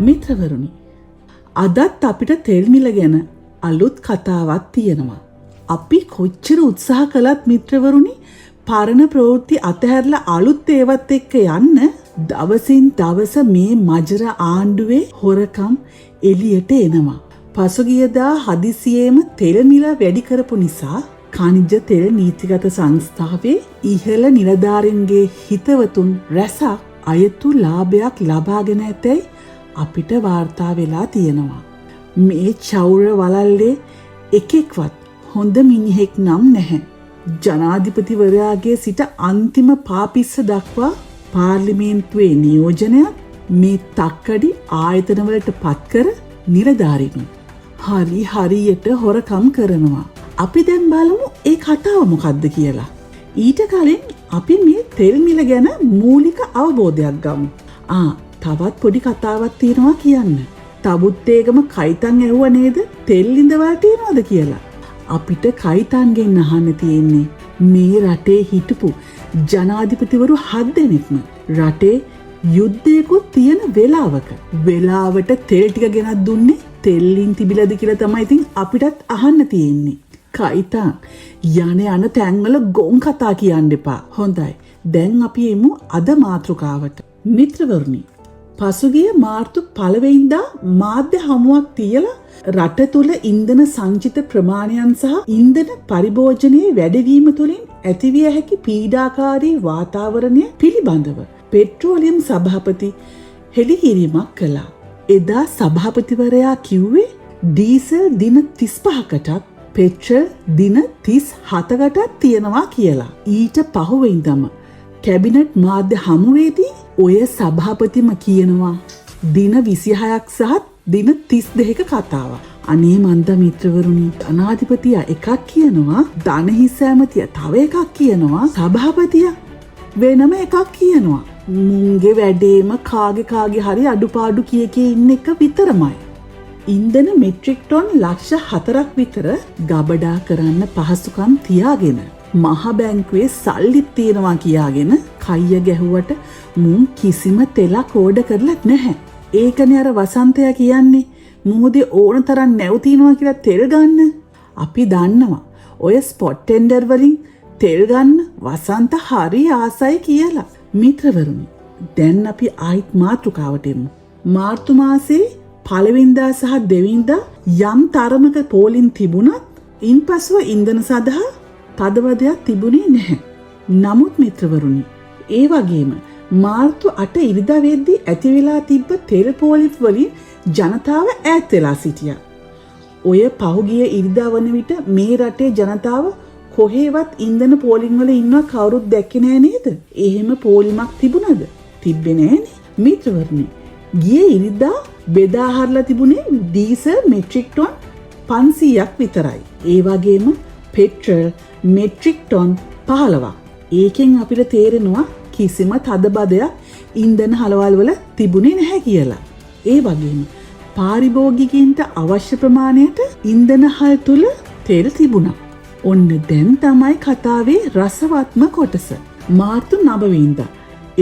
මිත්‍රවරුනි, අදත් අපිට තෙල් මිල ගැන අලුත් කතාවක් තියෙනවා. අපි කොච්චර උත්සාහ කළත් මිත්‍රවරුනි, පරණ ප්‍රවෘත්ති අතහැරලා අලුත් ඒවත් එක්ක යන්න දවසින් දවස මේ මජර ආණ්ඩුවේ හොරකම් එළියට එනවා. පසුගියදා හදිසියේම තෙල් මිල වැඩි කරපු නිසා ඛනිජ තෙල් නීතිගත සංස්ථාවේ ඉහළ නිලධාරීන්ගේ හිතවතුන් රැසක් අයතු ලාභයක් ලබාගෙන ඇතැයි අපිට වාර්තා වෙලා තියෙනවා. මේ චෞර වලල්ලේ එකෙක්වත් හොඳ මිනිහෙක් නම් නැහැ. ජනාධිපතිවරයාගේ සිට අන්තිම පාපිස්ස දක්වා පාර්ලිමේන්තුවේ නියෝජනයක් මේ තක්කඩි ආයතනවලට පත්කර නිලධාරීන් හරියට හොරකම් කරනවා. අපි දැන් බලමු ඒ කතාව මොකක්ද කියලා. ඊට කලින් අපි මේ තෙල් මිල ගැන මූලික අවබෝධයක් ගමු. තවත් පොඩි කතාවක් තියෙනවා කියන්න. තබුත් ඒගම කයිතන් ඇහුවා නේද තෙල් ඉඳවල් තියනවද කියලා. අපිට කයිතන්ගෙන් අහන්න තියෙන්නේ මේ රටේ හිටපු ජනාධිපතිවරු 7 දෙනෙක්ම රටේ යුද්ධයකුත් තියෙන වෙලාවට තෙල් ටික ගෙනත් දුන්නේ තෙල්ලින් තිබිලද කියලා තමයි ඉතින් අපිටත් අහන්න තියෙන්නේ. කයිතන් යන තැන්වල ගොන් කතා කියන්න එපා. හොඳයි. දැන් අපි එමු අද මාතෘකාවට. මිත්‍රවරුනි, පසුගිය මාර්තු 1 වෙනිදා මාධ්‍ය හමුවක් තියලා රට තුළ ඉන්ධන සංචිත ප්‍රමාණයන් සහ ඉන්ධන පරිභෝජනයේ වැඩිවීම තුළින් ඇතිවිය හැකි පීඩාකාරී වාතාවරණය පිළිබඳව පෙට්‍රෝලියම් සභාපති හෙළිකිරීමක් කළා. එදා සභාපතිවරයා කිව්වේ ඩීසල් දින 35කටත් පෙට්‍රල් දින 37කටත් තියෙනවා කියලා. ඊට පහුවෙනිදම කැබිනට් මාධ්‍ය හමුවේදී ඔය සභාපතිම කියනවා දින 26ක් සහ දින 32ක කතාවක්. අනේ මන්ද මිත්‍රවරුනි, ජනාධිපතියා එකක් කියනවා, ධනහිස ඇමතියා තව එකක් කියනවා, සභාපතියා වෙනම එකක් කියනවා. මුන්ගේ වැඩේම කාගේ හරි අඩුපාඩු කිය ඉන්න එක විතරමයි. ඉන්ධන මෙට්‍රික් ටොන් ලක්ෂ 4ක් විතර ගබඩා කරන්න පහසුකම් තියාගෙන මහ බැංකුවේ සල්ලිත් තියෙනවා කියාගෙන කයිය ගැහුවට මුන් කිසිම තෙලක් ඕඩර් කරලා නැහැ. ඒකනේ අර වසන්තයා කියන්නේ මොහොතේ ඕන තරම් නැව් තියනවා කියලා තෙල් ගන්න. අපි දන්නවා ඔය ස්පොට් ටෙන්ඩර් වලින් තෙල් ගන්න වසන්ත හරි ආසයි කියලා. මිත්‍රවරුනි, දැන් අපි ආයිත් මාතෘකාවට එමු. මාර්තු මාසේ 1 වෙනිදා සහ 2 වෙනිදා යම් තරමක පෝලින් තිබුණත් ඉන්පසුව ඉන්ධන සඳහා තදවදයක් තිබුණේ නැහැ. නමුත් මිත්‍රවරුනි, ඒ වගේම මාර්තු 8 ඉරිදා වෙද්දී ඇති වෙලා තිබ්බ තෙල් පෝලිම් වලින් ජනතාව ඈත් වෙලා සිටියා. ඔය පහුගිය ඉරිදා වන විට මේ රටේ ජනතාව කොහේවත් ඉන්ධන පෝලිම් වල ඉන්නව කවුරුත් දැක්කේ නෑ නේද? එහෙම පෝලිමක් තිබුණද? තිබ්බේ නෑනේ. මිත්‍රවරුනි, ගියේ ඉරිදා බෙදා හරලා තිබුණේ ඩීසල් මෙට්‍රික් ටොන් 500ක් විතරයි. ඒ වගේම පෙට්‍රල් මෙට්‍රික් ටොන් 15ක්. ඒකෙන් අපිට තේරෙනවා කිසිම තදබදයක් ඉන්ධන හලවල් වල තිබුණේ නැහැ කියලා. ඒ වගේම පාරිභෝගිකයින්ට අවශ්‍ය ප්‍රමාණයට ඉන්ධන හල් තුල තෙල් තිබුණා. ඔන්න දැන් තමයි කතාවේ රසවත්ම කොටස. මාර්තු 9 වෙනිදා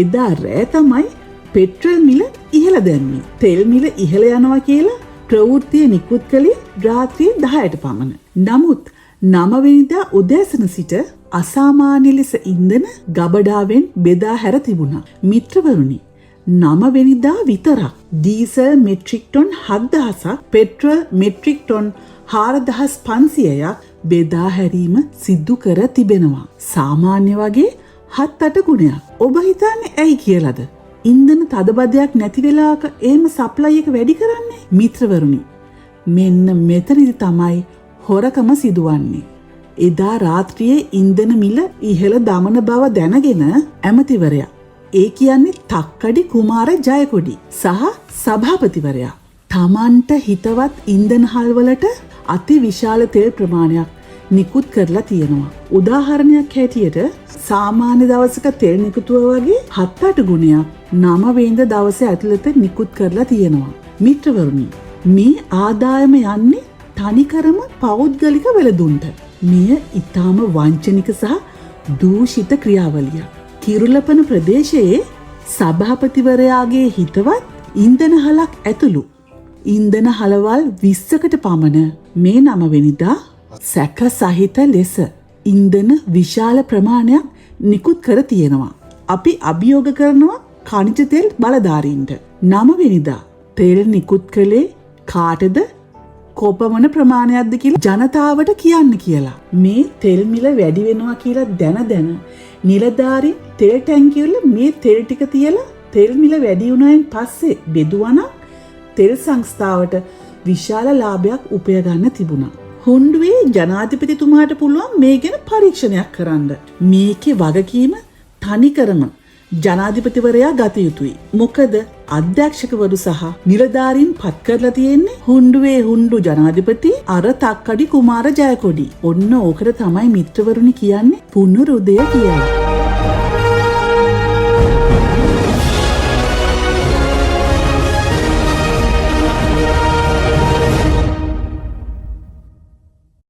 එදා රෑ තමයි පෙට්‍රල් මිල ඉහළ දැම්මේ. තෙල් මිල ඉහළ යනවා කියලා ප්‍රවෘත්තිය නිකුත් කළේ රාත්‍රියේ 10ට පමණ. නමුත් 9 වෙනිදා උදෑසන සිට අසාමාන්‍ය ලෙස ඉන්ධන ගබඩාවෙන් බෙදා හැර තිබුණා. මිත්‍රවරුනි, 9 වෙනිදා විතරක් ඩීසල් මෙට්‍රික් ටොන් 7000ක්, පෙට්‍රල් මෙට්‍රික් ටොන් 4500ක් බෙදා හැරීම සිදු කර තිබෙනවා. සාමාන්‍ය වගේ 7-8 ගුණයක්. ඔබ හිතන්නේ ඇයි කියලාද? ඉන්ධන තදබදයක් නැති වෙලාවක එහෙම සප්ලයි එක වැඩි කරන්නේ? මිත්‍රවරුනි, මෙන්න මෙතනදි තමයි හොරකම සිදුවන්නේ. එදා රාත්‍රියේ ඉන්ධන මිල ඉහළ දමන බව දැනගෙන ඇමතිවරයා, ඒ කියන්නේ තක්කඩි කුමාර ජයකොඩි සහ සභාපතිවරයා තමන්ට හිතවත් ඉන්ධන හල්වලට අති විශාල තෙල් ප්‍රමාණයක් නිකුත් කරලා තියෙනවා. උදාහරණයක් හැටියට සාමාන්‍ය දවසක තෙල් නිකුතුව වගේ 7-8 ගුණයක් 9 වෙනිදා දවසේ ඇතුළත නිකුත් කරලා තියෙනවා. මිත්‍රවරුනි, මේ ආදායම යන්නේ තනිකරම පෞද්ගලික වෙළඳුන්ට. මෙය ඊටාම වංචනික සහ දූෂිත ක්‍රියාවලියක්. කිරුළපන ප්‍රදේශයේ සභාපතිවරයාගේ හිතවත් ඉන්ධන හලක් ඇතුළු ඉන්ධන හලවල් 20කට පමණ මේ 9 වෙනිදා සැක සහිත ලෙස ඉන්ධන විශාල ප්‍රමාණයක් නිකුත් කර තියෙනවා. අපි අභියෝග කරනවා ඛනිජ තෙල් බලධාරීන්ට 9 වෙනිදා තෙල් නිකුත් කළේ කාටද කොපමණ ප්‍රමාණයක්ද කියලා ජනතාවට කියන්න කියලා. මේ තෙල් මිල වැඩි වෙනවා කියලා දැන නිලධාරීන් තෙල් ටැංකිය වල මේ තෙල් ටික තියලා තෙල් මිල වැඩි වුණායින් පස්සේ බෙදුවා නම් තෙල් සංස්ථාවට විශාල ලාභයක් උපය ගන්න තිබුණා. හොන්ඩුවේ ජනාධිපතිතුමාට පුළුවන් මේ ගැන පරීක්ෂණයක් කරන්න. මේකේ වගකීම තනිකරම ජනාධිපතිවරයා ගත යුතුයි. මොකද අධ්‍යක්ෂකවරු සහ නිලධාරීන් පත් කරලා තියෙන්නේ හුණ්ඩුවේ හුණ්ඩු ජනාධිපති අර තක්කඩි කුමාර ජයකොඩි. ඔන්න ඕකට තමයි මිත්‍රවරුනි කියන්නේ පුනරුදය කියලා.